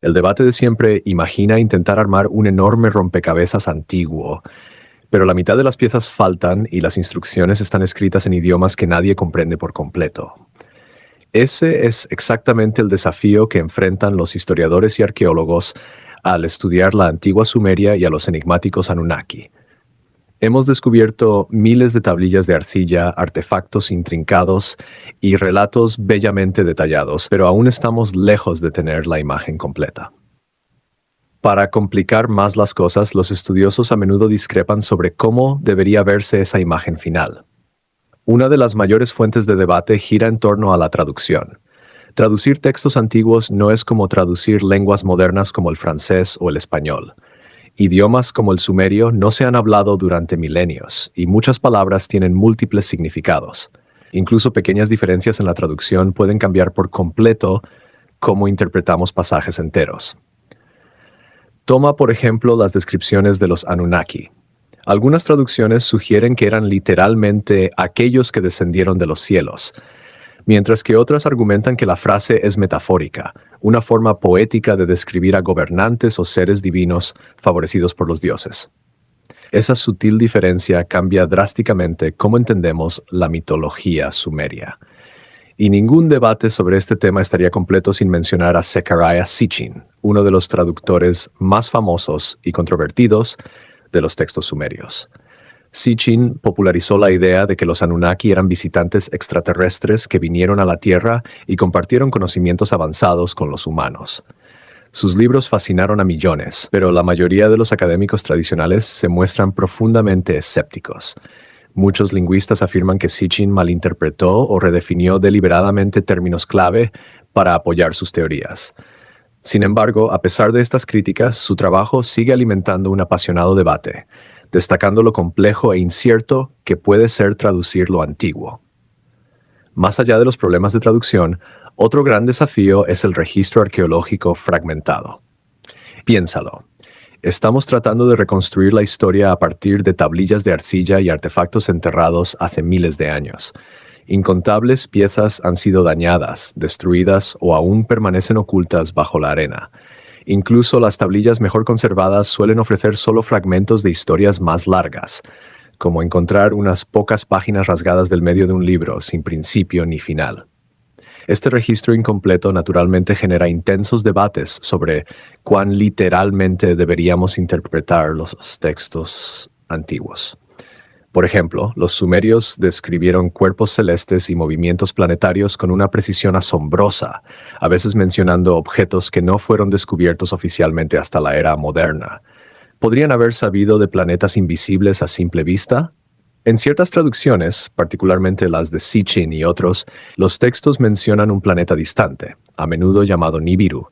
El debate de siempre imagina intentar armar un enorme rompecabezas antiguo, pero la mitad de las piezas faltan y las instrucciones están escritas en idiomas que nadie comprende por completo. Ese es exactamente el desafío que enfrentan los historiadores y arqueólogos al estudiar la antigua Sumeria y a los enigmáticos Anunnaki. Hemos descubierto miles de tablillas de arcilla, artefactos intrincados y relatos bellamente detallados, pero aún estamos lejos de tener la imagen completa. Para complicar más las cosas, los estudiosos a menudo discrepan sobre cómo debería verse esa imagen final. Una de las mayores fuentes de debate gira en torno a la traducción. Traducir textos antiguos no es como traducir lenguas modernas como el francés o el español. Idiomas como el sumerio no se han hablado durante milenios, y muchas palabras tienen múltiples significados. Incluso pequeñas diferencias en la traducción pueden cambiar por completo cómo interpretamos pasajes enteros. Toma, por ejemplo, las descripciones de los Anunnaki. Algunas traducciones sugieren que eran literalmente aquellos que descendieron de los cielos, mientras que otras argumentan que la frase es metafórica, una forma poética de describir a gobernantes o seres divinos favorecidos por los dioses. Esa sutil diferencia cambia drásticamente cómo entendemos la mitología sumeria. Y ningún debate sobre este tema estaría completo sin mencionar a Zecharia Sitchin, uno de los traductores más famosos y controvertidos de los textos sumerios. Sitchin popularizó la idea de que los Anunnaki eran visitantes extraterrestres que vinieron a la Tierra y compartieron conocimientos avanzados con los humanos. Sus libros fascinaron a millones, pero la mayoría de los académicos tradicionales se muestran profundamente escépticos. Muchos lingüistas afirman que Sitchin malinterpretó o redefinió deliberadamente términos clave para apoyar sus teorías. Sin embargo, a pesar de estas críticas, su trabajo sigue alimentando un apasionado debate, destacando lo complejo e incierto que puede ser traducir lo antiguo. Más allá de los problemas de traducción, otro gran desafío es el registro arqueológico fragmentado. Piénsalo. Estamos tratando de reconstruir la historia a partir de tablillas de arcilla y artefactos enterrados hace miles de años. Incontables piezas han sido dañadas, destruidas o aún permanecen ocultas bajo la arena. Incluso las tablillas mejor conservadas suelen ofrecer solo fragmentos de historias más largas, como encontrar unas pocas páginas rasgadas del medio de un libro sin principio ni final. Este registro incompleto naturalmente genera intensos debates sobre cuán literalmente deberíamos interpretar los textos antiguos. Por ejemplo, los sumerios describieron cuerpos celestes y movimientos planetarios con una precisión asombrosa, a veces mencionando objetos que no fueron descubiertos oficialmente hasta la era moderna. ¿Podrían haber sabido de planetas invisibles a simple vista? En ciertas traducciones, particularmente las de Sitchin y otros, los textos mencionan un planeta distante, a menudo llamado Nibiru,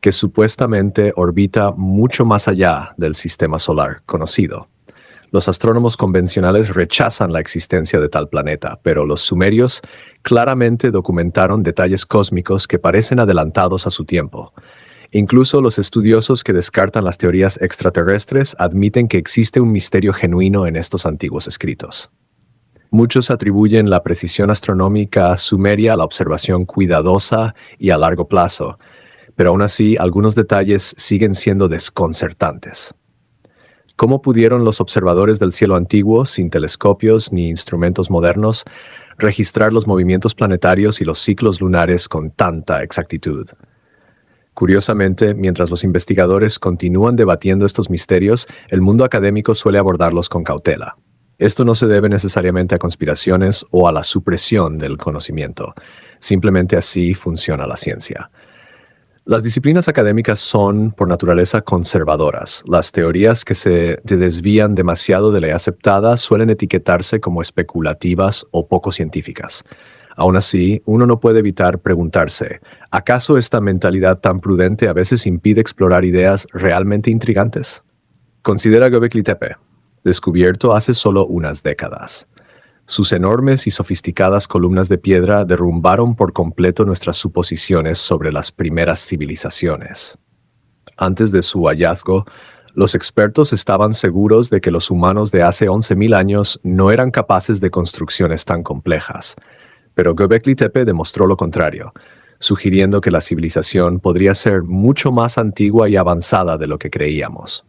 que supuestamente orbita mucho más allá del sistema solar conocido. Los astrónomos convencionales rechazan la existencia de tal planeta, pero los sumerios claramente documentaron detalles cósmicos que parecen adelantados a su tiempo. Incluso los estudiosos que descartan las teorías extraterrestres admiten que existe un misterio genuino en estos antiguos escritos. Muchos atribuyen la precisión astronómica sumeria a la observación cuidadosa y a largo plazo, pero aún así algunos detalles siguen siendo desconcertantes. ¿Cómo pudieron los observadores del cielo antiguo, sin telescopios ni instrumentos modernos, registrar los movimientos planetarios y los ciclos lunares con tanta exactitud? Curiosamente, mientras los investigadores continúan debatiendo estos misterios, el mundo académico suele abordarlos con cautela. Esto no se debe necesariamente a conspiraciones o a la supresión del conocimiento. Simplemente así funciona la ciencia. Las disciplinas académicas son, por naturaleza, conservadoras. Las teorías que se desvían demasiado de la aceptada suelen etiquetarse como especulativas o poco científicas. Aún así, uno no puede evitar preguntarse, ¿acaso esta mentalidad tan prudente a veces impide explorar ideas realmente intrigantes? Considera Göbekli Tepe, descubierto hace solo unas décadas. Sus enormes y sofisticadas columnas de piedra derrumbaron por completo nuestras suposiciones sobre las primeras civilizaciones. Antes de su hallazgo, los expertos estaban seguros de que los humanos de hace 11.000 años no eran capaces de construcciones tan complejas. Pero Göbekli Tepe demostró lo contrario. sugiriendo que la civilización podría ser mucho más antigua y avanzada de lo que creíamos.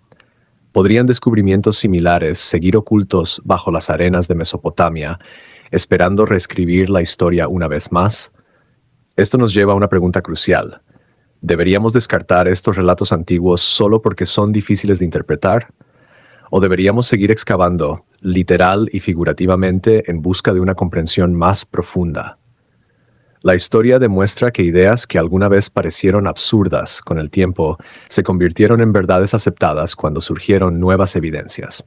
¿Podrían descubrimientos similares seguir ocultos bajo las arenas de Mesopotamia, esperando reescribir la historia una vez más? Esto nos lleva a una pregunta crucial. ¿Deberíamos descartar estos relatos antiguos solo porque son difíciles de interpretar? ¿O deberíamos seguir excavando, literal y figurativamente, en busca de una comprensión más profunda? La historia demuestra que ideas que alguna vez parecieron absurdas con el tiempo se convirtieron en verdades aceptadas cuando surgieron nuevas evidencias.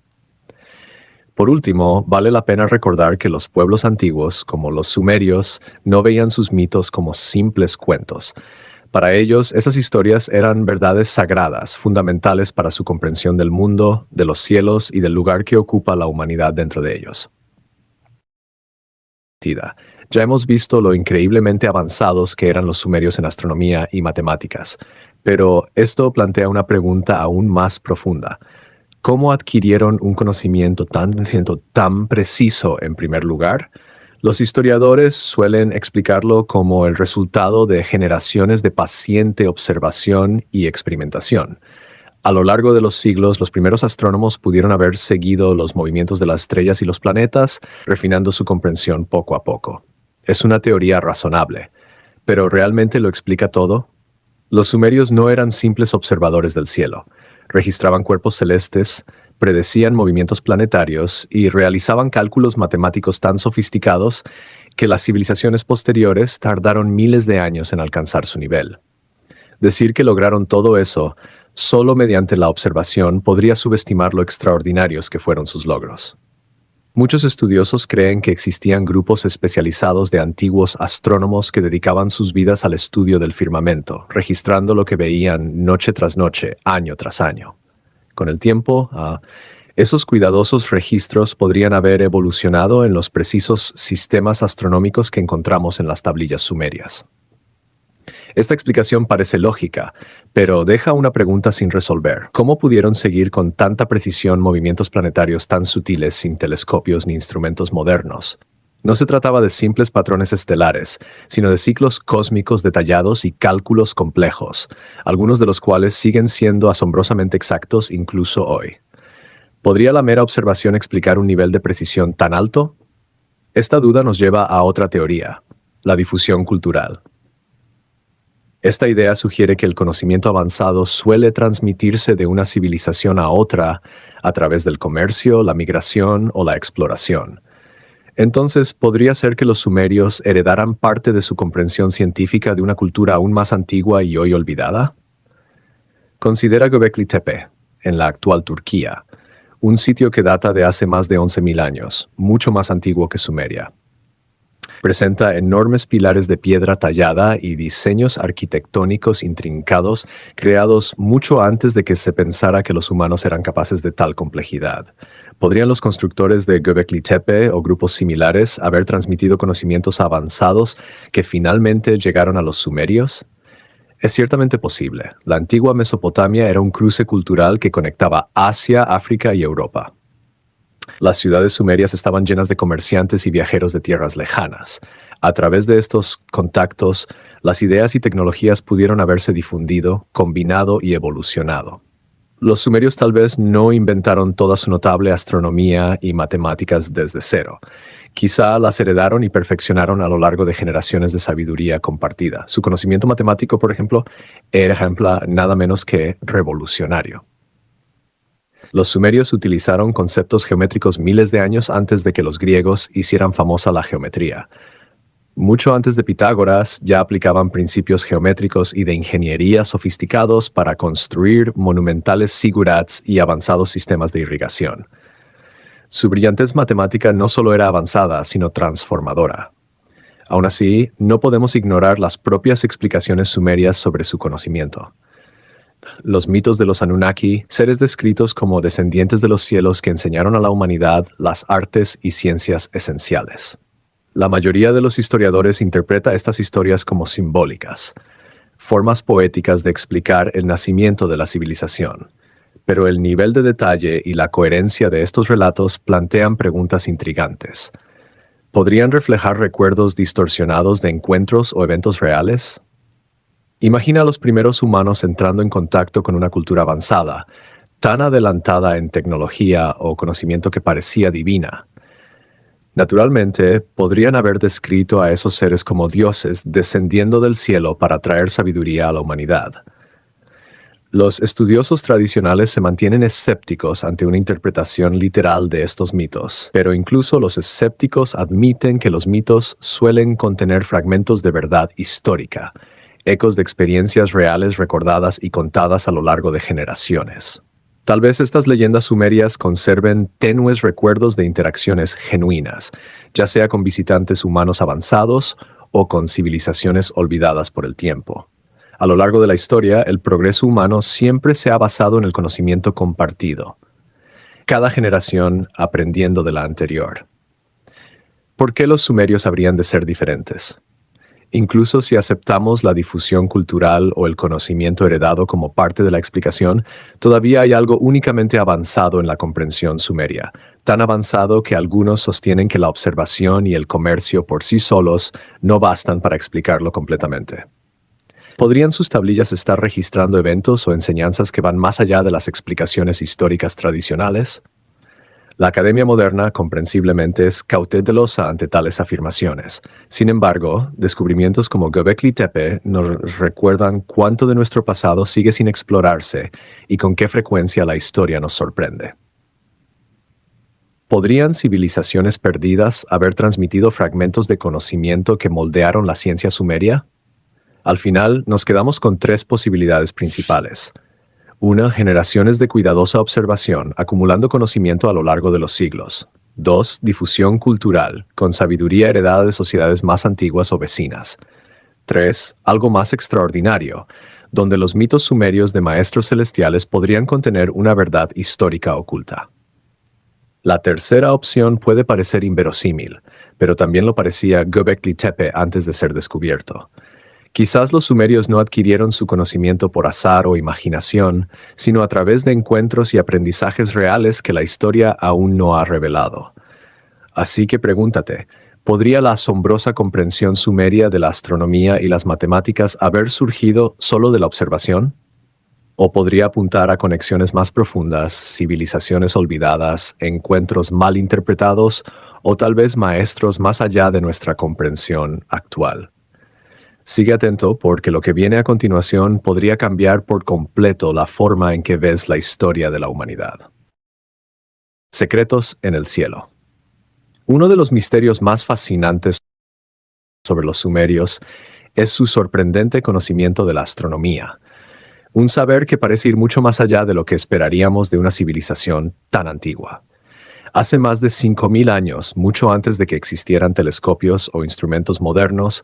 Por último, vale la pena recordar que los pueblos antiguos, como los sumerios, no veían sus mitos como simples cuentos. Para ellos, esas historias eran verdades sagradas, fundamentales para su comprensión del mundo, de los cielos y del lugar que ocupa la humanidad dentro de ellos. Ya hemos visto lo increíblemente avanzados que eran los sumerios en astronomía y matemáticas, pero esto plantea una pregunta aún más profunda. ¿Cómo adquirieron un conocimiento tan preciso en primer lugar? Los historiadores suelen explicarlo como el resultado de generaciones de paciente observación y experimentación. A lo largo de los siglos, los primeros astrónomos pudieron haber seguido los movimientos de las estrellas y los planetas, refinando su comprensión poco a poco. Es una teoría razonable, pero ¿realmente lo explica todo? Los sumerios no eran simples observadores del cielo. Registraban cuerpos celestes, predecían movimientos planetarios y realizaban cálculos matemáticos tan sofisticados que las civilizaciones posteriores tardaron miles de años en alcanzar su nivel. Decir que lograron todo eso solo mediante la observación podría subestimar lo extraordinarios que fueron sus logros. Muchos estudiosos creen que existían grupos especializados de antiguos astrónomos que dedicaban sus vidas al estudio del firmamento, registrando lo que veían noche tras noche, año tras año. Con el tiempo, esos cuidadosos registros podrían haber evolucionado en los precisos sistemas astronómicos que encontramos en las tablillas sumerias. Esta explicación parece lógica, pero deja una pregunta sin resolver. ¿Cómo pudieron seguir con tanta precisión movimientos planetarios tan sutiles sin telescopios ni instrumentos modernos? No se trataba de simples patrones estelares, sino de ciclos cósmicos detallados y cálculos complejos, algunos de los cuales siguen siendo asombrosamente exactos incluso hoy. ¿Podría la mera observación explicar un nivel de precisión tan alto? Esta duda nos lleva a otra teoría, la difusión cultural. Esta idea sugiere que el conocimiento avanzado suele transmitirse de una civilización a otra a través del comercio, la migración o la exploración. Entonces, ¿podría ser que los sumerios heredaran parte de su comprensión científica de una cultura aún más antigua y hoy olvidada? Considera Göbekli Tepe, en la actual Turquía, un sitio que data de hace más de 11.000 años, mucho más antiguo que Sumeria. Presenta enormes pilares de piedra tallada y diseños arquitectónicos intrincados creados mucho antes de que se pensara que los humanos eran capaces de tal complejidad. ¿Podrían los constructores de Göbekli Tepe o grupos similares haber transmitido conocimientos avanzados que finalmente llegaron a los sumerios? Es ciertamente posible. La antigua Mesopotamia era un cruce cultural que conectaba Asia, África y Europa. Las ciudades sumerias estaban llenas de comerciantes y viajeros de tierras lejanas. A través de estos contactos, las ideas y tecnologías pudieron haberse difundido, combinado y evolucionado. Los sumerios tal vez no inventaron toda su notable astronomía y matemáticas desde cero. Quizá las heredaron y perfeccionaron a lo largo de generaciones de sabiduría compartida. Su conocimiento matemático, por ejemplo, era nada menos que revolucionario. Los sumerios utilizaron conceptos geométricos miles de años antes de que los griegos hicieran famosa la geometría. Mucho antes de Pitágoras ya aplicaban principios geométricos y de ingeniería sofisticados para construir monumentales zigurats y avanzados sistemas de irrigación. Su brillantez matemática no solo era avanzada, sino transformadora. Aún así, no podemos ignorar las propias explicaciones sumerias sobre su conocimiento. Los mitos de los Anunnaki, seres descritos como descendientes de los cielos que enseñaron a la humanidad las artes y ciencias esenciales. La mayoría de los historiadores interpreta estas historias como simbólicas, formas poéticas de explicar el nacimiento de la civilización. Pero el nivel de detalle y la coherencia de estos relatos plantean preguntas intrigantes. ¿Podrían reflejar recuerdos distorsionados de encuentros o eventos reales? Imagina a los primeros humanos entrando en contacto con una cultura avanzada, tan adelantada en tecnología o conocimiento que parecía divina. Naturalmente, podrían haber descrito a esos seres como dioses descendiendo del cielo para traer sabiduría a la humanidad. Los estudiosos tradicionales se mantienen escépticos ante una interpretación literal de estos mitos, pero incluso los escépticos admiten que los mitos suelen contener fragmentos de verdad histórica, ecos de experiencias reales recordadas y contadas a lo largo de generaciones. Tal vez estas leyendas sumerias conserven tenues recuerdos de interacciones genuinas, ya sea con visitantes humanos avanzados o con civilizaciones olvidadas por el tiempo. A lo largo de la historia, el progreso humano siempre se ha basado en el conocimiento compartido, cada generación aprendiendo de la anterior. ¿Por qué los sumerios habrían de ser diferentes? Incluso si aceptamos la difusión cultural o el conocimiento heredado como parte de la explicación, todavía hay algo únicamente avanzado en la comprensión sumeria, tan avanzado que algunos sostienen que la observación y el comercio por sí solos no bastan para explicarlo completamente. ¿Podrían sus tablillas estar registrando eventos o enseñanzas que van más allá de las explicaciones históricas tradicionales? La academia moderna, comprensiblemente, es cautelosa ante tales afirmaciones. Sin embargo, descubrimientos como Göbekli Tepe nos recuerdan cuánto de nuestro pasado sigue sin explorarse y con qué frecuencia la historia nos sorprende. ¿Podrían civilizaciones perdidas haber transmitido fragmentos de conocimiento que moldearon la ciencia sumeria? Al final, nos quedamos con tres posibilidades principales. 1. Generaciones de cuidadosa observación, acumulando conocimiento a lo largo de los siglos. 2. Difusión cultural, con sabiduría heredada de sociedades más antiguas o vecinas. 3. Algo más extraordinario, donde los mitos sumerios de maestros celestiales podrían contener una verdad histórica oculta. La tercera opción puede parecer inverosímil, pero también lo parecía Göbekli Tepe antes de ser descubierto. Quizás los sumerios no adquirieron su conocimiento por azar o imaginación, sino a través de encuentros y aprendizajes reales que la historia aún no ha revelado. Así que pregúntate, ¿podría la asombrosa comprensión sumeria de la astronomía y las matemáticas haber surgido solo de la observación? ¿O podría apuntar a conexiones más profundas, civilizaciones olvidadas, encuentros mal interpretados o tal vez maestros más allá de nuestra comprensión actual? Sigue atento porque lo que viene a continuación podría cambiar por completo la forma en que ves la historia de la humanidad. Secretos en el cielo. Uno de los misterios más fascinantes sobre los sumerios es su sorprendente conocimiento de la astronomía, un saber que parece ir mucho más allá de lo que esperaríamos de una civilización tan antigua. Hace más de 5.000 años, mucho antes de que existieran telescopios o instrumentos modernos,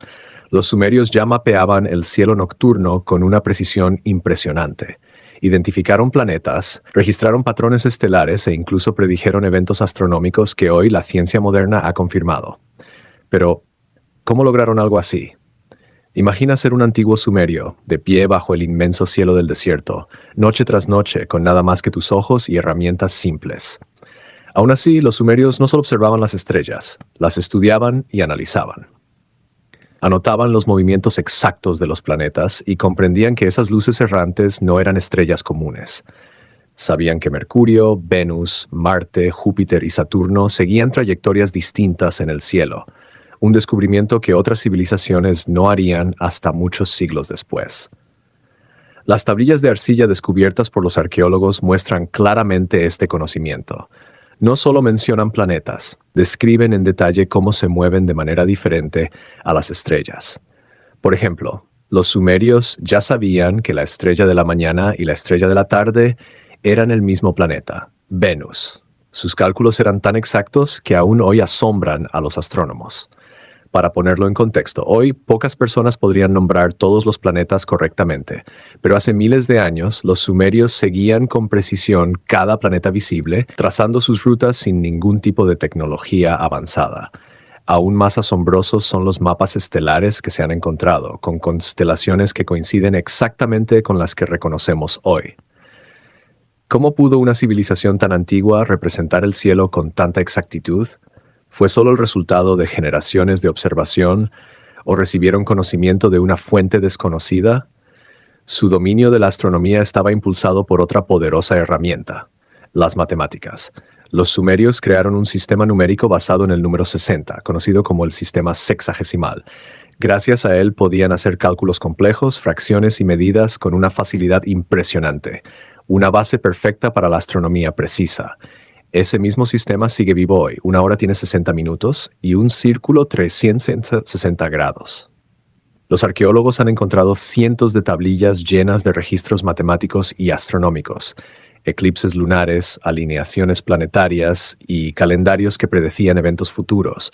los sumerios ya mapeaban el cielo nocturno con una precisión impresionante. Identificaron planetas, registraron patrones estelares e incluso predijeron eventos astronómicos que hoy la ciencia moderna ha confirmado. Pero, ¿cómo lograron algo así? Imagina ser un antiguo sumerio, de pie bajo el inmenso cielo del desierto, noche tras noche, con nada más que tus ojos y herramientas simples. Aún así, los sumerios no solo observaban las estrellas, las estudiaban y analizaban. Anotaban los movimientos exactos de los planetas y comprendían que esas luces errantes no eran estrellas comunes. Sabían que Mercurio, Venus, Marte, Júpiter y Saturno seguían trayectorias distintas en el cielo, un descubrimiento que otras civilizaciones no harían hasta muchos siglos después. Las tablillas de arcilla descubiertas por los arqueólogos muestran claramente este conocimiento. No solo mencionan planetas, describen en detalle cómo se mueven de manera diferente a las estrellas. Por ejemplo, los sumerios ya sabían que la estrella de la mañana y la estrella de la tarde eran el mismo planeta, Venus. Sus cálculos eran tan exactos que aún hoy asombran a los astrónomos. Para ponerlo en contexto, hoy pocas personas podrían nombrar todos los planetas correctamente, pero hace miles de años los sumerios seguían con precisión cada planeta visible, trazando sus rutas sin ningún tipo de tecnología avanzada. Aún más asombrosos son los mapas estelares que se han encontrado, con constelaciones que coinciden exactamente con las que reconocemos hoy. ¿Cómo pudo una civilización tan antigua representar el cielo con tanta exactitud? ¿Fue solo el resultado de generaciones de observación o recibieron conocimiento de una fuente desconocida? Su dominio de la astronomía estaba impulsado por otra poderosa herramienta: las matemáticas. Los sumerios crearon un sistema numérico basado en el número 60, conocido como el sistema sexagesimal. Gracias a él podían hacer cálculos complejos, fracciones y medidas con una facilidad impresionante, una base perfecta para la astronomía precisa. Ese mismo sistema sigue vivo hoy. Una hora tiene 60 minutos y un círculo 360 grados. Los arqueólogos han encontrado cientos de tablillas llenas de registros matemáticos y astronómicos, eclipses lunares, alineaciones planetarias y calendarios que predecían eventos futuros.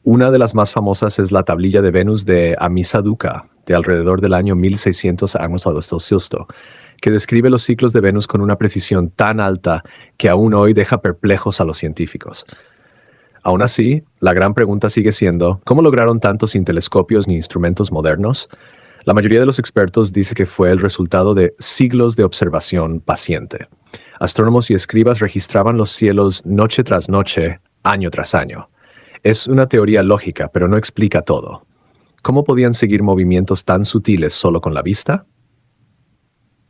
Una de las más famosas es la tablilla de Venus de Amisaduqa, de alrededor del año 1600 a.C., que describe los ciclos de Venus con una precisión tan alta que aún hoy deja perplejos a los científicos. Aún así, la gran pregunta sigue siendo, ¿cómo lograron tanto sin telescopios ni instrumentos modernos? La mayoría de los expertos dice que fue el resultado de siglos de observación paciente. Astrónomos y escribas registraban los cielos noche tras noche, año tras año. Es una teoría lógica, pero no explica todo. ¿Cómo podían seguir movimientos tan sutiles solo con la vista?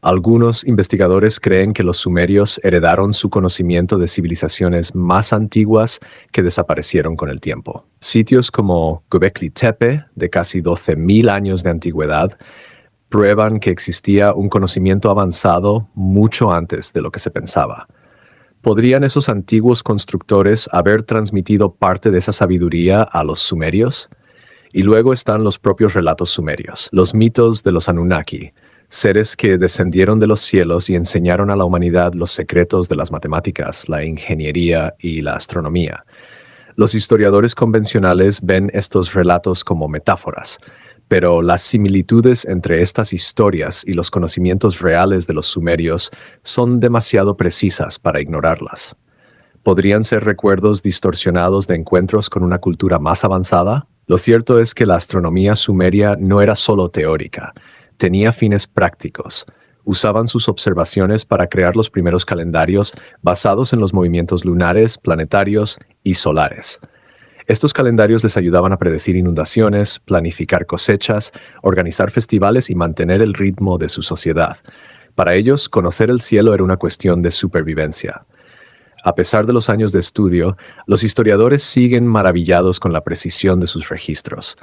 Algunos investigadores creen que los sumerios heredaron su conocimiento de civilizaciones más antiguas que desaparecieron con el tiempo. Sitios como Göbekli Tepe, de casi 12.000 años de antigüedad, prueban que existía un conocimiento avanzado mucho antes de lo que se pensaba. ¿Podrían esos antiguos constructores haber transmitido parte de esa sabiduría a los sumerios? Y luego están los propios relatos sumerios, los mitos de los Anunnaki, seres que descendieron de los cielos y enseñaron a la humanidad los secretos de las matemáticas, la ingeniería y la astronomía. Los historiadores convencionales ven estos relatos como metáforas, pero las similitudes entre estas historias y los conocimientos reales de los sumerios son demasiado precisas para ignorarlas. ¿Podrían ser recuerdos distorsionados de encuentros con una cultura más avanzada? Lo cierto es que la astronomía sumeria no era solo teórica. Tenía fines prácticos. Usaban sus observaciones para crear los primeros calendarios basados en los movimientos lunares, planetarios y solares. Estos calendarios les ayudaban a predecir inundaciones, planificar cosechas, organizar festivales y mantener el ritmo de su sociedad. Para ellos, conocer el cielo era una cuestión de supervivencia. A pesar de los años de estudio, los historiadores siguen maravillados con la precisión de sus registros.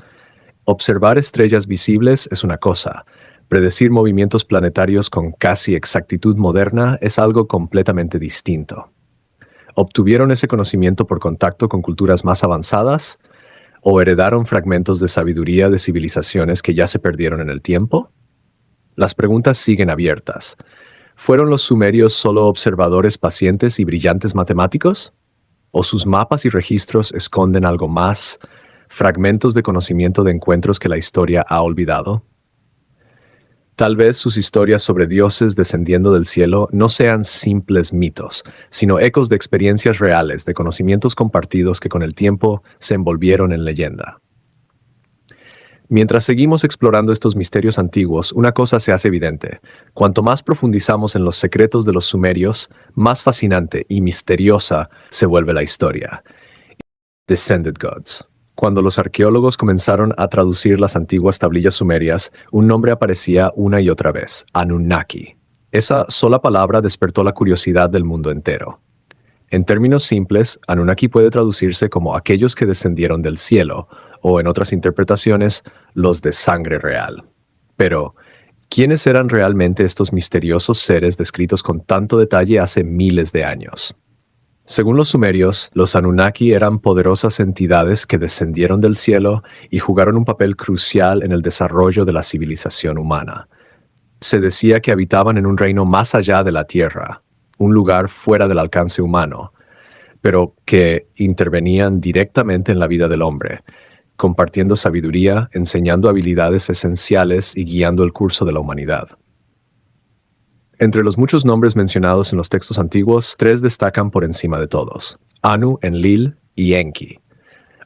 Observar estrellas visibles es una cosa. Predecir movimientos planetarios con casi exactitud moderna es algo completamente distinto. ¿Obtuvieron ese conocimiento por contacto con culturas más avanzadas? ¿O heredaron fragmentos de sabiduría de civilizaciones que ya se perdieron en el tiempo? Las preguntas siguen abiertas. ¿Fueron los sumerios solo observadores pacientes y brillantes matemáticos? ¿O sus mapas y registros esconden algo más, fragmentos de conocimiento de encuentros que la historia ha olvidado? Tal vez sus historias sobre dioses descendiendo del cielo no sean simples mitos, sino ecos de experiencias reales, de conocimientos compartidos que con el tiempo se envolvieron en leyenda. Mientras seguimos explorando estos misterios antiguos, una cosa se hace evidente. Cuanto más profundizamos en los secretos de los sumerios, más fascinante y misteriosa se vuelve la historia. Descended Gods. Cuando los arqueólogos comenzaron a traducir las antiguas tablillas sumerias, un nombre aparecía una y otra vez: Anunnaki. Esa sola palabra despertó la curiosidad del mundo entero. En términos simples, Anunnaki puede traducirse como aquellos que descendieron del cielo, o en otras interpretaciones, los de sangre real. Pero, ¿quiénes eran realmente estos misteriosos seres descritos con tanto detalle hace miles de años? Según los sumerios, los Anunnaki eran poderosas entidades que descendieron del cielo y jugaron un papel crucial en el desarrollo de la civilización humana. Se decía que habitaban en un reino más allá de la tierra, un lugar fuera del alcance humano, pero que intervenían directamente en la vida del hombre, compartiendo sabiduría, enseñando habilidades esenciales y guiando el curso de la humanidad. Entre los muchos nombres mencionados en los textos antiguos, 3 destacan por encima de todos: Anu, Enlil y Enki.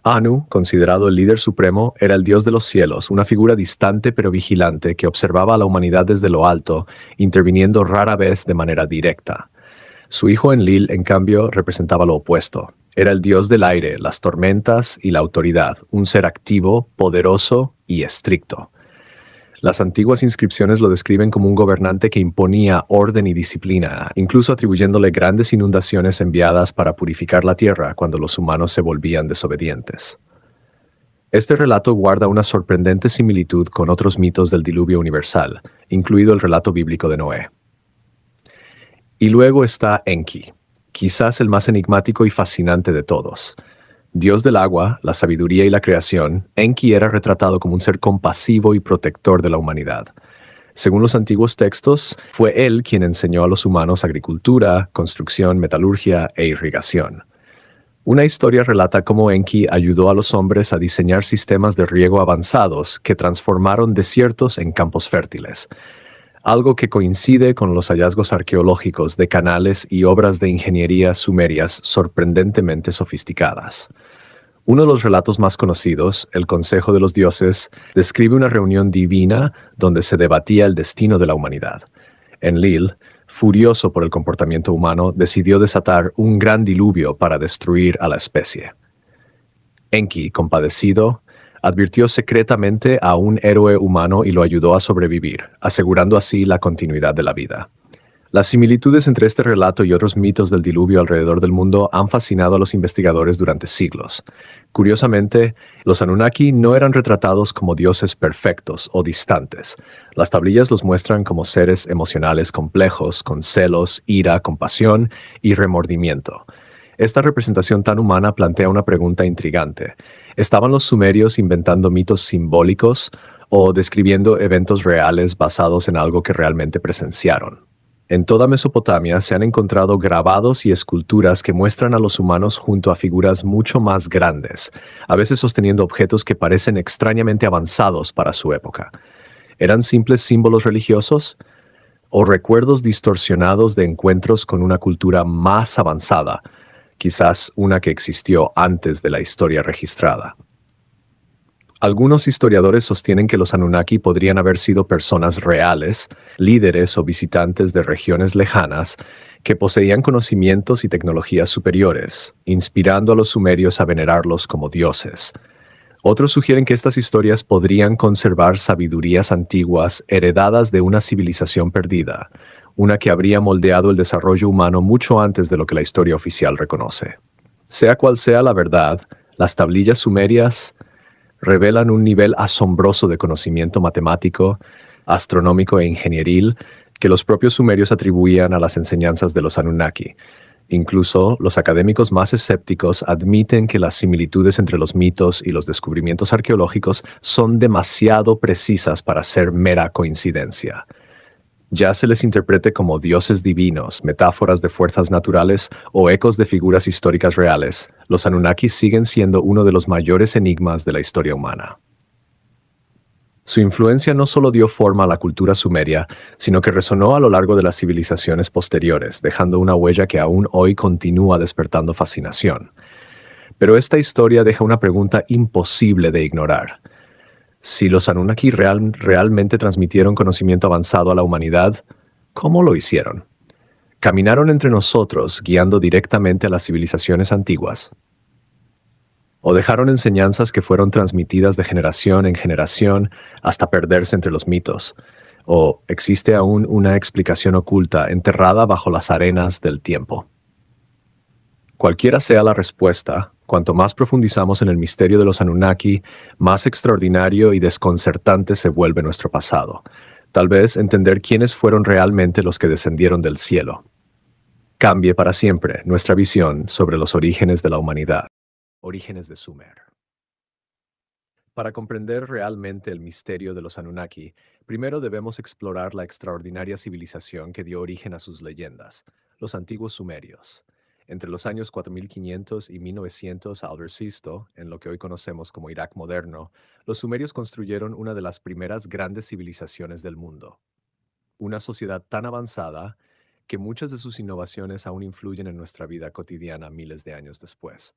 Anu, considerado el líder supremo, era el dios de los cielos, una figura distante pero vigilante que observaba a la humanidad desde lo alto, interviniendo rara vez de manera directa. Su hijo Enlil, en cambio, representaba lo opuesto. Era el dios del aire, las tormentas y la autoridad, un ser activo, poderoso y estricto. Las antiguas inscripciones lo describen como un gobernante que imponía orden y disciplina, incluso atribuyéndole grandes inundaciones enviadas para purificar la tierra cuando los humanos se volvían desobedientes. Este relato guarda una sorprendente similitud con otros mitos del diluvio universal, incluido el relato bíblico de Noé. Y luego está Enki, quizás el más enigmático y fascinante de todos. Dios del agua, la sabiduría y la creación, Enki era retratado como un ser compasivo y protector de la humanidad. Según los antiguos textos, fue él quien enseñó a los humanos agricultura, construcción, metalurgia e irrigación. Una historia relata cómo Enki ayudó a los hombres a diseñar sistemas de riego avanzados que transformaron desiertos en campos fértiles, algo que coincide con los hallazgos arqueológicos de canales y obras de ingeniería sumerias sorprendentemente sofisticadas. Uno de los relatos más conocidos, el Consejo de los Dioses, describe una reunión divina donde se debatía el destino de la humanidad. Enlil, furioso por el comportamiento humano, decidió desatar un gran diluvio para destruir a la especie. Enki, compadecido, advirtió secretamente a un héroe humano y lo ayudó a sobrevivir, asegurando así la continuidad de la vida. Las similitudes entre este relato y otros mitos del diluvio alrededor del mundo han fascinado a los investigadores durante siglos. Curiosamente, los Anunnaki no eran retratados como dioses perfectos o distantes. Las tablillas los muestran como seres emocionales complejos, con celos, ira, compasión y remordimiento. Esta representación tan humana plantea una pregunta intrigante. ¿Estaban los sumerios inventando mitos simbólicos o describiendo eventos reales basados en algo que realmente presenciaron? En toda Mesopotamia se han encontrado grabados y esculturas que muestran a los humanos junto a figuras mucho más grandes, a veces sosteniendo objetos que parecen extrañamente avanzados para su época. ¿Eran simples símbolos religiosos o recuerdos distorsionados de encuentros con una cultura más avanzada, quizás una que existió antes de la historia registrada? Algunos historiadores sostienen que los Anunnaki podrían haber sido personas reales, líderes o visitantes de regiones lejanas, que poseían conocimientos y tecnologías superiores, inspirando a los sumerios a venerarlos como dioses. Otros sugieren que estas historias podrían conservar sabidurías antiguas heredadas de una civilización perdida, una que habría moldeado el desarrollo humano mucho antes de lo que la historia oficial reconoce. Sea cual sea la verdad, las tablillas sumerias revelan un nivel asombroso de conocimiento matemático, astronómico e ingenieril que los propios sumerios atribuían a las enseñanzas de los Anunnaki. Incluso los académicos más escépticos admiten que las similitudes entre los mitos y los descubrimientos arqueológicos son demasiado precisas para ser mera coincidencia. Ya se les interprete como dioses divinos, metáforas de fuerzas naturales o ecos de figuras históricas reales, los Anunnaki siguen siendo uno de los mayores enigmas de la historia humana. Su influencia no solo dio forma a la cultura sumeria, sino que resonó a lo largo de las civilizaciones posteriores, dejando una huella que aún hoy continúa despertando fascinación. Pero esta historia deja una pregunta imposible de ignorar. Si los Anunnaki realmente transmitieron conocimiento avanzado a la humanidad, ¿cómo lo hicieron? ¿Caminaron entre nosotros guiando directamente a las civilizaciones antiguas? ¿O dejaron enseñanzas que fueron transmitidas de generación en generación hasta perderse entre los mitos? ¿O existe aún una explicación oculta enterrada bajo las arenas del tiempo? Cualquiera sea la respuesta, cuanto más profundizamos en el misterio de los Anunnaki, más extraordinario y desconcertante se vuelve nuestro pasado. Tal vez entender quiénes fueron realmente los que descendieron del cielo cambie para siempre nuestra visión sobre los orígenes de la humanidad. Orígenes de Sumer. Para comprender realmente el misterio de los Anunnaki, primero debemos explorar la extraordinaria civilización que dio origen a sus leyendas, los antiguos sumerios. Entre los años 4500 y 1900 Albercisto, en lo que hoy conocemos como Irak moderno, los sumerios construyeron una de las primeras grandes civilizaciones del mundo. Una sociedad tan avanzada que muchas de sus innovaciones aún influyen en nuestra vida cotidiana miles de años después.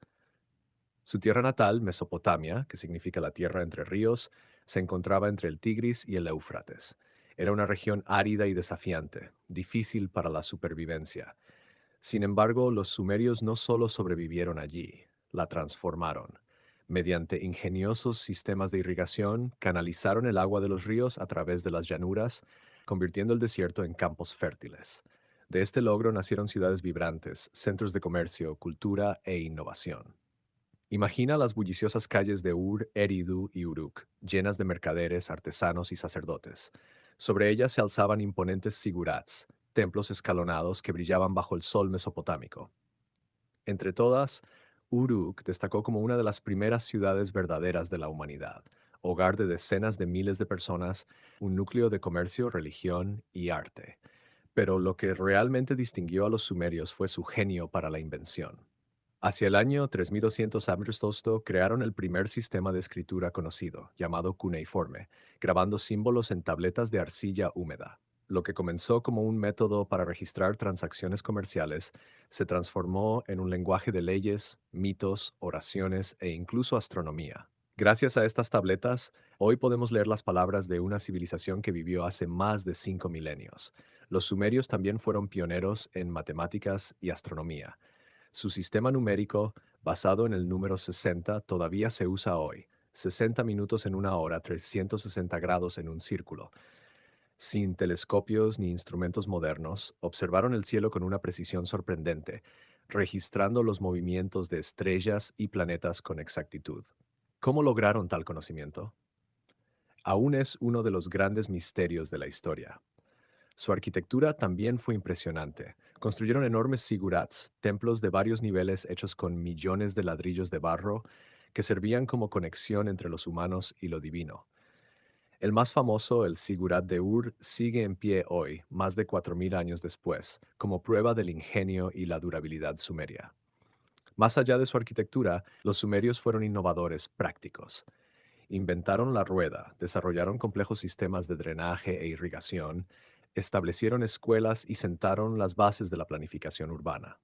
Su tierra natal, Mesopotamia, que significa la tierra entre ríos, se encontraba entre el Tigris y el Éufrates. Era una región árida y desafiante, difícil para la supervivencia. Sin embargo, los sumerios no solo sobrevivieron allí, la transformaron. Mediante ingeniosos sistemas de irrigación, canalizaron el agua de los ríos a través de las llanuras, convirtiendo el desierto en campos fértiles. De este logro nacieron ciudades vibrantes, centros de comercio, cultura e innovación. Imagina las bulliciosas calles de Ur, Eridu y Uruk, llenas de mercaderes, artesanos y sacerdotes. Sobre ellas se alzaban imponentes sigurats, templos escalonados que brillaban bajo el sol mesopotámico. Entre todas, Uruk destacó como una de las primeras ciudades verdaderas de la humanidad, hogar de decenas de miles de personas, un núcleo de comercio, religión y arte. Pero lo que realmente distinguió a los sumerios fue su genio para la invención. Hacia el año 3200 a.C. crearon el primer sistema de escritura conocido, llamado cuneiforme, grabando símbolos en tabletas de arcilla húmeda. Lo que comenzó como un método para registrar transacciones comerciales se transformó en un lenguaje de leyes, mitos, oraciones e incluso astronomía. Gracias a estas tabletas, hoy podemos leer las palabras de una civilización que vivió hace más de 5 milenios. Los sumerios también fueron pioneros en matemáticas y astronomía. Su sistema numérico, basado en el número 60, todavía se usa hoy. 60 minutos en una hora, 360 grados en un círculo. Sin telescopios ni instrumentos modernos, observaron el cielo con una precisión sorprendente, registrando los movimientos de estrellas y planetas con exactitud. ¿Cómo lograron tal conocimiento? Aún es uno de los grandes misterios de la historia. Su arquitectura también fue impresionante. Construyeron enormes sigurats, templos de varios niveles hechos con millones de ladrillos de barro que servían como conexión entre los humanos y lo divino. El más famoso, el Sigurat de Ur, sigue en pie hoy, más de 4000 años después, como prueba del ingenio y la durabilidad sumeria. Más allá de su arquitectura, los sumerios fueron innovadores prácticos. Inventaron la rueda, desarrollaron complejos sistemas de drenaje e irrigación, establecieron escuelas y sentaron las bases de la planificación urbana.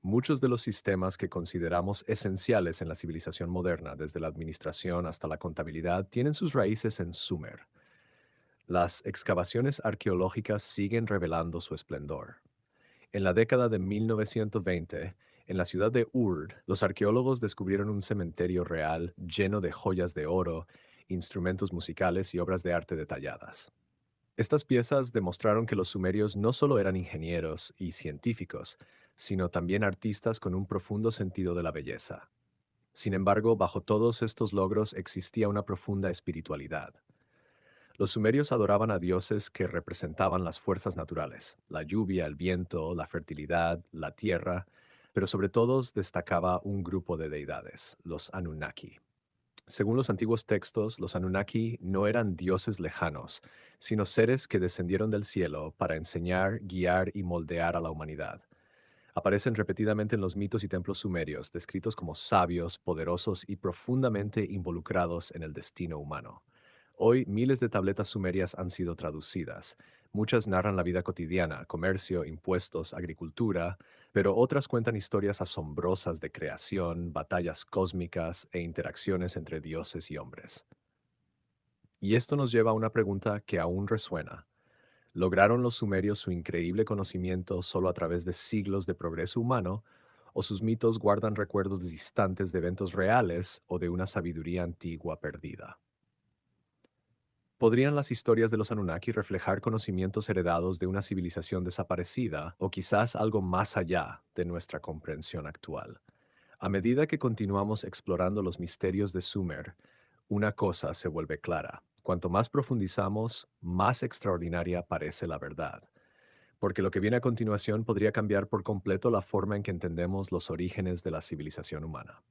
Muchos de los sistemas que consideramos esenciales en la civilización moderna, desde la administración hasta la contabilidad, tienen sus raíces en Sumer. Las excavaciones arqueológicas siguen revelando su esplendor. En la década de 1920, en la ciudad de Ur, los arqueólogos descubrieron un cementerio real lleno de joyas de oro, instrumentos musicales y obras de arte detalladas. Estas piezas demostraron que los sumerios no solo eran ingenieros y científicos, sino también artistas con un profundo sentido de la belleza. Sin embargo, bajo todos estos logros existía una profunda espiritualidad. Los sumerios adoraban a dioses que representaban las fuerzas naturales, la lluvia, el viento, la fertilidad, la tierra, pero sobre todo destacaba un grupo de deidades, los Anunnaki. Según los antiguos textos, los Anunnaki no eran dioses lejanos, sino seres que descendieron del cielo para enseñar, guiar y moldear a la humanidad. Aparecen repetidamente en los mitos y templos sumerios, descritos como sabios, poderosos y profundamente involucrados en el destino humano. Hoy, miles de tabletas sumerias han sido traducidas. Muchas narran la vida cotidiana, comercio, impuestos, agricultura, pero otras cuentan historias asombrosas de creación, batallas cósmicas e interacciones entre dioses y hombres. Y esto nos lleva a una pregunta que aún resuena. ¿Lograron los sumerios su increíble conocimiento solo a través de siglos de progreso humano, o sus mitos guardan recuerdos distantes de eventos reales o de una sabiduría antigua perdida? ¿Podrían las historias de los Anunnaki reflejar conocimientos heredados de una civilización desaparecida o quizás algo más allá de nuestra comprensión actual? A medida que continuamos explorando los misterios de Sumer, una cosa se vuelve clara. Cuanto más profundizamos, más extraordinaria parece la verdad, porque lo que viene a continuación podría cambiar por completo la forma en que entendemos los orígenes de la civilización humana.